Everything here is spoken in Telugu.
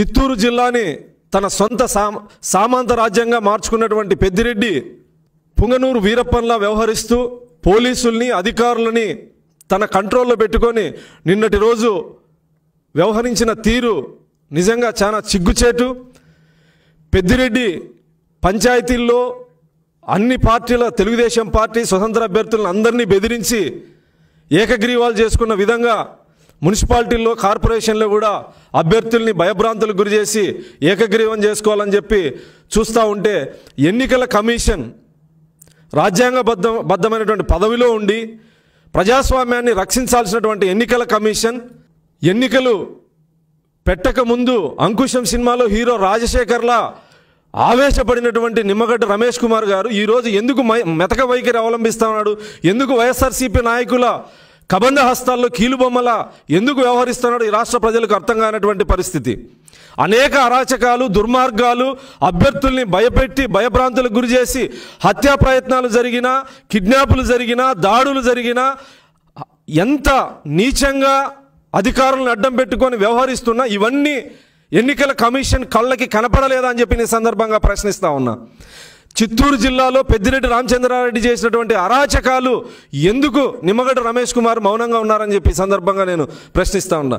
చిత్తూరు జిల్లాని తన సొంత సామంత రాజ్యంగా మార్చుకున్నటువంటి పెద్దిరెడ్డి పుంగనూరు వీరప్పన్లా వ్యవహరిస్తూ పోలీసుల్ని అధికారులని తన కంట్రోల్లో పెట్టుకొని నిన్నటి రోజు వ్యవహరించిన తీరు నిజంగా చాలా సిగ్గుచేటు. పెద్దిరెడ్డి పంచాయతీల్లో అన్ని పార్టీల తెలుగుదేశం పార్టీ స్వతంత్ర అభ్యర్థులను అందరినీ బెదిరించి ఏకగ్రీవాలు చేసుకున్న విధంగా మున్సిపాలిటీల్లో కార్పొరేషన్లో కూడా అభ్యర్థుల్ని భయభ్రాంతులకు గురి చేసి ఏకగ్రీవం చేసుకోవాలని చెప్పి చూస్తూ ఉంటే ఎన్నికల కమిషన్ రాజ్యాంగబద్ధమైనటువంటి పదవిలో ఉండి ప్రజాస్వామ్యాన్ని రక్షించాల్సినటువంటి ఎన్నికల కమిషన్ ఎన్నికలు పెట్టక ముందు అంకుశం సినిమాలో హీరో రాజశేఖర్లా ఆవేశపడినటువంటి నిమ్మగడ్డ రమేష్ కుమార్ గారు ఈరోజు ఎందుకు మెతక వైఖరి అవలంబిస్తా ఉన్నాడు? ఎందుకు వైఎస్ఆర్సీపీ నాయకుల కబంధ హస్తాల్లో కీలుబొమ్మల ఎందుకు వ్యవహరిస్తున్నాడు? ఈ రాష్ట్ర ప్రజలకు అర్థం కానటువంటి పరిస్థితి. అనేక అరాచకాలు, దుర్మార్గాలు, అభ్యర్థుల్ని భయపెట్టి భయభ్రాంతులకు గురి చేసి హత్యా ప్రయత్నాలు జరిగినా, కిడ్నాపులు జరిగినా, దాడులు జరిగినా, ఎంత నీచంగా అధికారులను అడ్డం పెట్టుకొని వ్యవహరిస్తున్నా ఇవన్నీ ఎన్నికల కమిషన్ కళ్ళకి కనపడలేదా అని చెప్పి నేను సందర్భంగా ప్రశ్నిస్తా ఉన్నా. చిత్తూరు జిల్లాలో పెద్దిరెడ్డి రామచంద్రారెడ్డి చేసినటువంటి అరాచకాలు ఎందుకు నిమ్మగడ్డ రమేష్ కుమార్ మౌనంగా ఉన్నారని చెప్పి సందర్భంగా నేను ప్రశ్నిస్తా ఉన్నా.